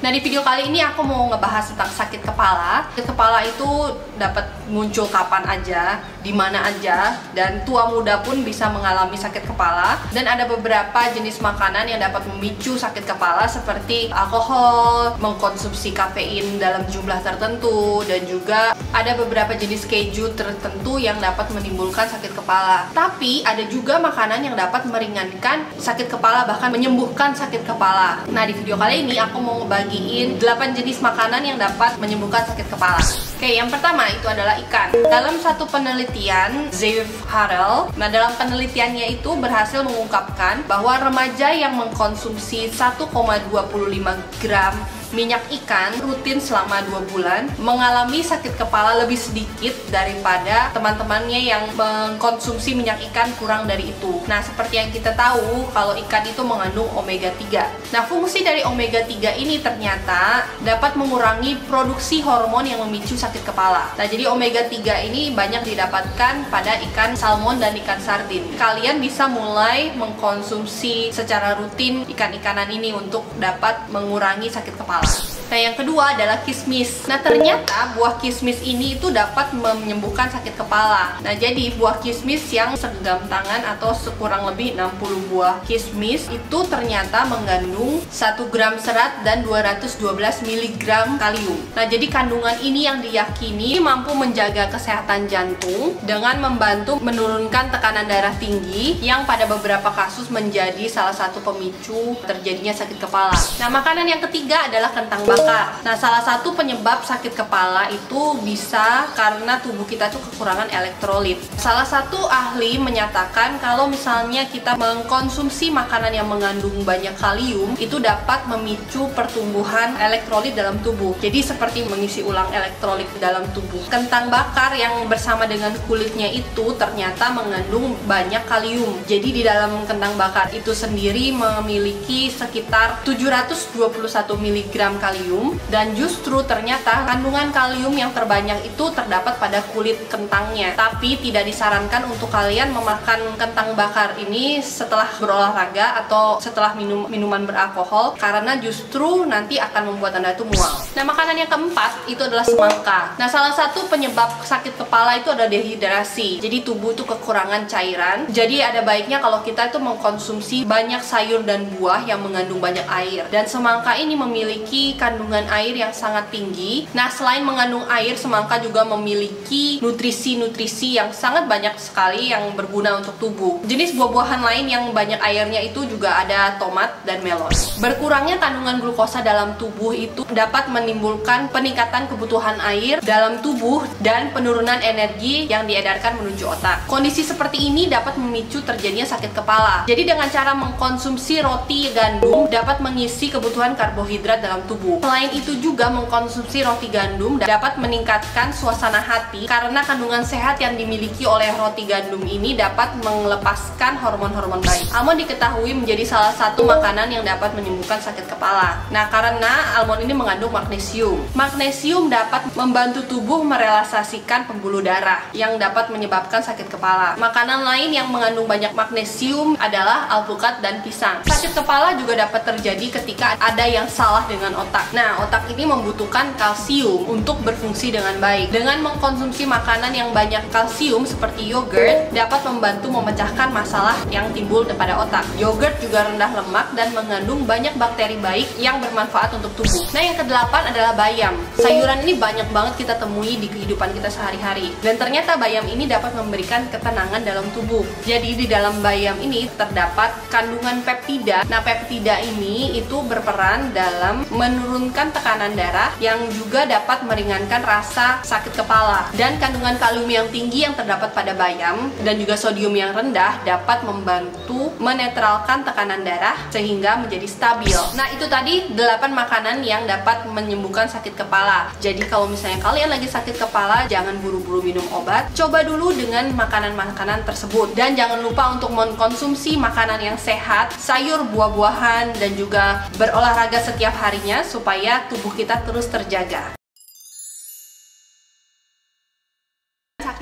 Nah, di video kali ini aku mau ngebahas tentang sakit kepala. Sakit kepala itu dapat muncul kapan aja, di mana aja, dan tua muda pun bisa mengalami sakit kepala. Dan ada beberapa jenis makanan yang dapat memicu sakit kepala seperti alkohol, mengkonsumsi kafein dalam jumlah tertentu, dan juga ada beberapa jenis keju tertentu yang dapat menimbulkan sakit kepala. Tapi ada juga makanan yang dapat meringankan sakit kepala, bahkan menyembuhkan sakit kepala. Nah, di video kali ini aku mau ngebagiin 8 jenis makanan yang dapat menyembuhkan sakit kepala. Oke, yang pertama itu adalah ikan. Dalam satu penelitian, Zeev Harel, dalam penelitiannya itu berhasil mengungkapkan bahwa remaja yang mengkonsumsi 1,25 gram minyak ikan rutin selama 2 bulan mengalami sakit kepala lebih sedikit daripada teman-temannya yang mengkonsumsi minyak ikan kurang dari itu. Nah, seperti yang kita tahu, kalau ikan itu mengandung omega 3. Nah, fungsi dari omega 3 ini ternyata dapat mengurangi produksi hormon yang memicu sakit kepala. Nah, jadi omega 3 ini banyak didapatkan pada ikan salmon dan ikan sardin. Kalian bisa mulai mengkonsumsi secara rutin ikan-ikanan ini untuk dapat mengurangi sakit kepala. Nah, yang kedua adalah kismis. Nah, ternyata buah kismis ini itu dapat menyembuhkan sakit kepala. Nah, jadi buah kismis yang segenggam tangan atau sekurang lebih 60 buah kismis itu ternyata mengandung 1 gram serat dan 212 mg kalium. Nah, jadi kandungan ini yang diyakini mampu menjaga kesehatan jantung dengan membantu menurunkan tekanan darah tinggi yang pada beberapa kasus menjadi salah satu pemicu terjadinya sakit kepala. Nah, makanan yang ketiga adalah kentang bakar. Nah, salah satu penyebab sakit kepala itu bisa karena tubuh kita tuh kekurangan elektrolit. Salah satu ahli menyatakan kalau misalnya kita mengkonsumsi makanan yang mengandung banyak kalium itu dapat memicu pertumbuhan elektrolit dalam tubuh. Jadi seperti mengisi ulang elektrolit dalam tubuh. Kentang bakar yang bersama dengan kulitnya itu ternyata mengandung banyak kalium. Jadi di dalam kentang bakar itu sendiri memiliki sekitar 721 mg kalium, dan justru ternyata kandungan kalium yang terbanyak itu terdapat pada kulit kentangnya. Tapi tidak disarankan untuk kalian memakan kentang bakar ini setelah berolahraga atau setelah minum minuman beralkohol, karena justru nanti akan membuat Anda itu mual. Nah, makanan yang keempat itu adalah semangka. Nah, salah satu penyebab sakit kepala itu adalah dehidrasi. Jadi tubuh itu kekurangan cairan. Jadi ada baiknya kalau kita itu mengkonsumsi banyak sayur dan buah yang mengandung banyak air. Dan semangka ini memiliki kandungan air yang sangat tinggi. Nah, selain mengandung air, semangka juga memiliki nutrisi-nutrisi yang sangat banyak sekali yang berguna untuk tubuh. Jenis buah-buahan lain yang banyak airnya itu juga ada tomat dan melon. Berkurangnya kandungan glukosa dalam tubuh itu dapat menimbulkan peningkatan kebutuhan air dalam tubuh dan penurunan energi yang diedarkan menuju otak. Kondisi seperti ini dapat memicu terjadinya sakit kepala. Jadi dengan cara mengkonsumsi roti gandum dapat mengisi kebutuhan karbohidrat dalam tubuh. Selain itu juga mengkonsumsi roti gandum dapat meningkatkan suasana hati karena kandungan sehat yang dimiliki oleh roti gandum ini dapat melepaskan hormon-hormon baik. Almond diketahui menjadi salah satu makanan yang dapat menyembuhkan sakit kepala. Nah, karena almond ini mengandung magnesium. Magnesium dapat membantu tubuh merelaksasikan pembuluh darah yang dapat menyebabkan sakit kepala. Makanan lain yang mengandung banyak magnesium adalah alpukat dan pisang. Sakit kepala juga dapat terjadi ketika ada yang salah dengan otak. Nah, otak ini membutuhkan kalsium untuk berfungsi dengan baik. Dengan mengkonsumsi makanan yang banyak kalsium seperti yogurt dapat membantu memecahkan masalah yang timbul pada otak. Yogurt juga rendah lemak dan mengandung banyak bakteri baik yang bermanfaat untuk tubuh. Nah, yang kedelapan adalah bayam. Sayuran ini banyak banget kita temui di kehidupan kita sehari-hari. Dan ternyata bayam ini dapat memberikan ketenangan dalam tubuh. Jadi di dalam bayam ini terdapat kandungan peptida. Nah, peptida ini itu berperan dalam menurunkan tekanan darah yang juga dapat meringankan rasa sakit kepala. Dan kandungan kalium yang tinggi yang terdapat pada bayam dan juga sodium yang rendah dapat membantu menetralkan tekanan darah sehingga menjadi stabil. Nah, itu tadi 8 makanan yang dapat menyembuhkan sakit kepala. Jadi kalau misalnya kalian lagi sakit kepala, jangan buru-buru minum obat. Coba dulu dengan makanan-makanan tersebut. Dan jangan lupa untuk mengkonsumsi makanan yang sehat, sayur, buah-buahan, dan juga berolahraga setiap harinya supaya tubuh kita terus terjaga.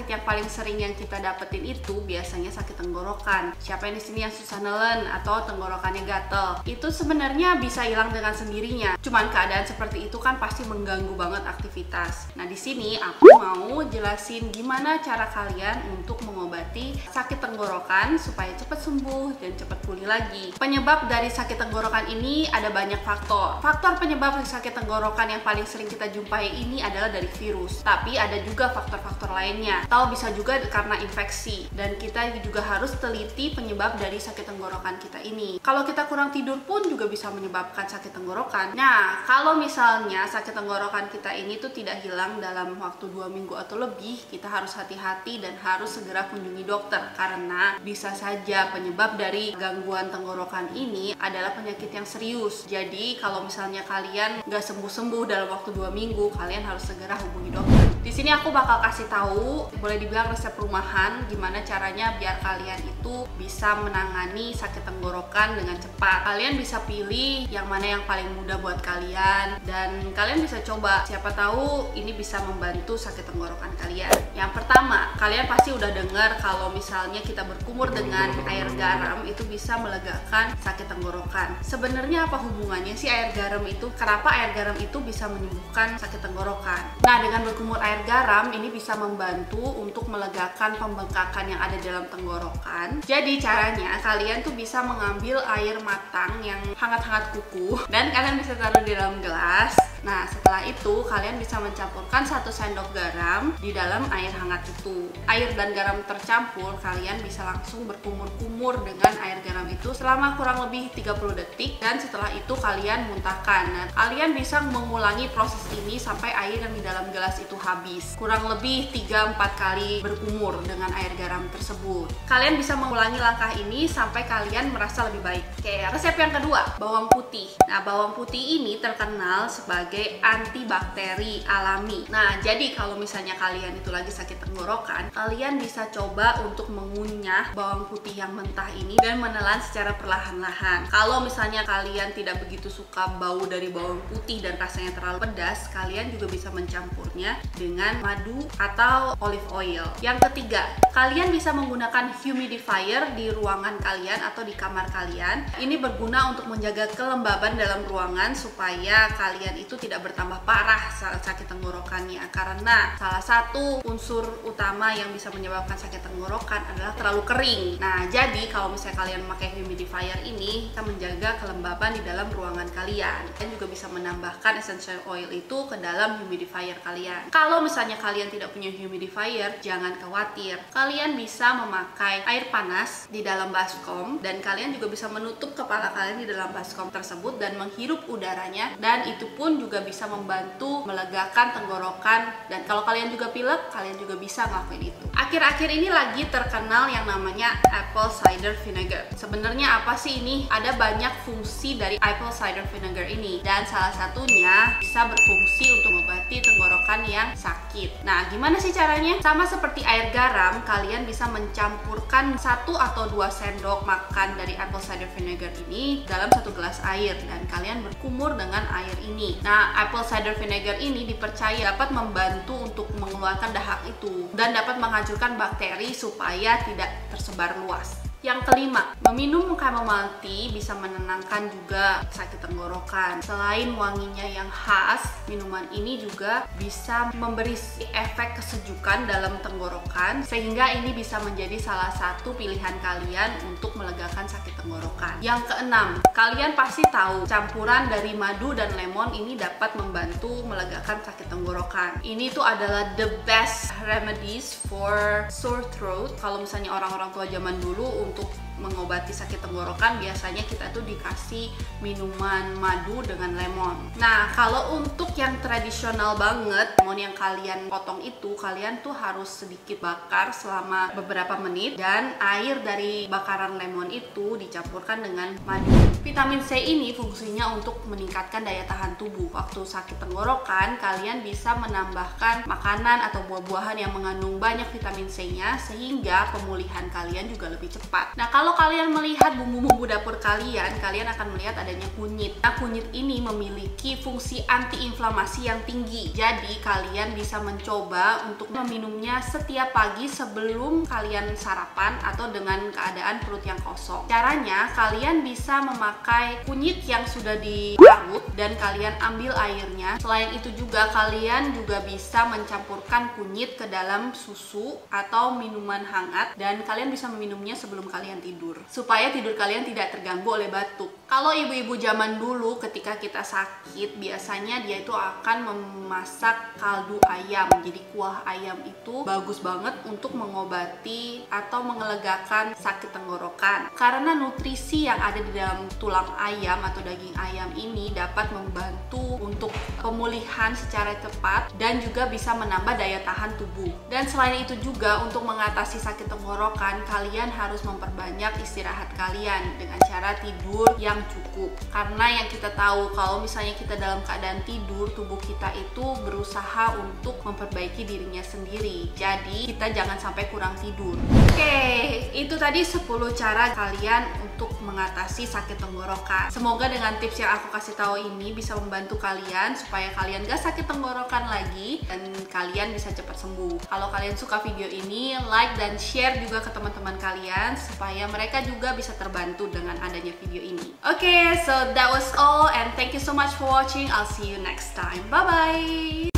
sakit yang paling sering yang kita dapetin itu biasanya sakit tenggorokan. Siapa yang di sini yang susah nelen atau tenggorokannya gatel? Itu sebenarnya bisa hilang dengan sendirinya. Cuman keadaan seperti itu kan pasti mengganggu banget aktivitas. Nah, di sini aku mau jelasin gimana cara kalian untuk mengobati sakit tenggorokan supaya cepat sembuh dan cepat pulih lagi. Penyebab dari sakit tenggorokan ini ada banyak faktor. Faktor penyebab dari sakit tenggorokan yang paling sering kita jumpai ini adalah dari virus. Tapi ada juga faktor-faktor lainnya. Atau bisa juga karena infeksi. Dan kita juga harus teliti penyebab dari sakit tenggorokan kita ini. Kalau kita kurang tidur pun juga bisa menyebabkan sakit tenggorokan. Nah, kalau misalnya sakit tenggorokan kita ini tuh tidak hilang dalam waktu 2 minggu atau lebih, kita harus hati-hati dan harus segera kunjungi dokter. Karena bisa saja penyebab dari gangguan tenggorokan ini adalah penyakit yang serius. Jadi kalau misalnya kalian nggak sembuh-sembuh dalam waktu 2 minggu, kalian harus segera hubungi dokter. Di sini aku bakal kasih tahu, boleh dibilang resep rumahan, gimana caranya biar kalian itu bisa menangani sakit tenggorokan dengan cepat. Kalian bisa pilih yang mana yang paling mudah buat kalian, dan kalian bisa coba. Siapa tahu ini bisa membantu sakit tenggorokan kalian. Yang pertama, kalian pasti udah dengar kalau misalnya kita berkumur dengan air garam itu bisa melegakan sakit tenggorokan. Sebenarnya apa hubungannya sih air garam itu? Kenapa air garam itu bisa menyembuhkan sakit tenggorokan? Nah, dengan berkumur air garam ini bisa membantu untuk melegakan pembengkakan yang ada dalam tenggorokan. Jadi caranya kalian tuh bisa mengambil air matang yang hangat-hangat kuku dan kalian bisa taruh di dalam gelas. Nah, setelah itu kalian bisa mencampurkan 1 sendok garam di dalam air hangat itu. Air dan garam tercampur, kalian bisa langsung berkumur-kumur dengan air garam itu selama kurang lebih 30 detik, dan setelah itu kalian muntahkan. Nah, kalian bisa mengulangi proses ini sampai air yang di dalam gelas itu habis. Kurang lebih 3-4 kali berkumur dengan air garam tersebut. Kalian bisa mengulangi langkah ini sampai kalian merasa lebih baik. Oke, resep yang kedua, bawang putih. Nah, bawang putih ini terkenal sebagai antibakteri alami. Nah, jadi kalau misalnya kalian itu lagi sakit tenggorokan, kalian bisa coba untuk mengunyah bawang putih yang mentah ini dan menelan secara perlahan-lahan. Kalau misalnya kalian tidak begitu suka bau dari bawang putih dan rasanya terlalu pedas, kalian juga bisa mencampurnya dengan madu atau olive oil. Yang ketiga, kalian bisa menggunakan humidifier di ruangan kalian atau di kamar kalian. Ini berguna untuk menjaga kelembaban dalam ruangan supaya kalian itu tidak bertambah parah saat sakit tenggorokannya, karena salah satu unsur utama yang bisa menyebabkan sakit tenggorokan adalah terlalu kering. Nah, jadi kalau misalnya kalian memakai humidifier ini bisa menjaga kelembaban di dalam ruangan kalian, dan juga bisa menambahkan essential oil itu ke dalam humidifier kalian. Kalau misalnya kalian tidak punya humidifier, jangan khawatir, kalian bisa memakai air panas di dalam baskom, dan kalian juga bisa menutup kepala kalian di dalam baskom tersebut dan menghirup udaranya, dan itu pun juga bisa membantu melegakan tenggorokan. Dan kalau kalian juga pilek, kalian juga bisa ngelakuin itu. Akhir-akhir ini lagi terkenal yang namanya apple cider vinegar. Sebenarnya apa sih ini? Ada banyak fungsi dari apple cider vinegar ini, dan salah satunya bisa berfungsi untuk mengobati tenggorokan yang sakit. Nah, gimana sih caranya? Sama seperti air garam, kalian bisa mencampurkan 1 atau 2 sendok makan dari apple cider vinegar ini dalam 1 gelas air, dan kalian berkumur dengan air ini. Nah, apple cider vinegar ini dipercaya dapat membantu untuk mengeluarkan dahak itu dan dapat menghancurkan bakteri supaya tidak tersebar luas. Yang kelima, meminum chamomile tea bisa menenangkan juga sakit tenggorokan. Selain wanginya yang khas, minuman ini juga bisa memberi efek kesejukan dalam tenggorokan, sehingga ini bisa menjadi salah satu pilihan kalian untuk melegakan sakit tenggorokan. Yang keenam, kalian pasti tahu campuran dari madu dan lemon ini dapat membantu melegakan sakit tenggorokan. Ini tuh adalah the best remedies for sore throat. Kalau misalnya orang-orang tua zaman dulu untuk mengobati sakit tenggorokan, biasanya kita tuh dikasih minuman madu dengan lemon. Nah, kalau untuk yang tradisional banget, lemon yang kalian potong itu, kalian tuh harus sedikit bakar selama beberapa menit, dan air dari bakaran lemon itu dicampurkan dengan madu. Vitamin C ini fungsinya untuk meningkatkan daya tahan tubuh. Waktu sakit tenggorokan, kalian bisa menambahkan makanan atau buah-buahan yang mengandung banyak vitamin C-nya sehingga pemulihan kalian juga lebih cepat. Nah, kalau kalian melihat bumbu-bumbu dapur kalian akan melihat adanya kunyit. Nah, kunyit ini memiliki fungsi antiinflamasi yang tinggi. Jadi, kalian bisa mencoba untuk meminumnya setiap pagi sebelum kalian sarapan atau dengan keadaan perut yang kosong. Caranya, kalian bisa memakai kunyit yang sudah diparut dan kalian ambil airnya. Selain itu juga kalian juga bisa mencampurkan kunyit ke dalam susu atau minuman hangat dan kalian bisa meminumnya sebelum kalian tidur supaya tidur kalian tidak terganggu oleh batuk. Kalau ibu-ibu zaman dulu ketika kita sakit biasanya dia itu akan memasak kaldu ayam. Jadi kuah ayam itu bagus banget untuk mengobati atau melegakan sakit tenggorokan karena nutrisi yang ada di dalam tulang ayam atau daging ayam ini dapat membantu untuk pemulihan secara cepat dan juga bisa menambah daya tahan tubuh. Dan selain itu juga untuk mengatasi sakit tenggorokan kalian harus memperbanyak istirahat kalian dengan cara tidur yang cukup. Karena yang kita tahu kalau misalnya kita dalam keadaan tidur, tubuh kita itu berusaha untuk memperbaiki dirinya sendiri. Jadi kita jangan sampai kurang tidur. Oke, itu tadi 10 cara kalian untuk mengatasi sakit tenggorokan. Semoga dengan tips yang aku kasih tahu ini bisa membantu kalian supaya kalian gak sakit tenggorokan lagi dan kalian bisa cepat sembuh. Kalau kalian suka video ini, like dan share juga ke teman-teman kalian supaya mereka juga bisa terbantu dengan adanya video ini. Oke, so that was all and thank you so much for watching. I'll see you next time. Bye bye.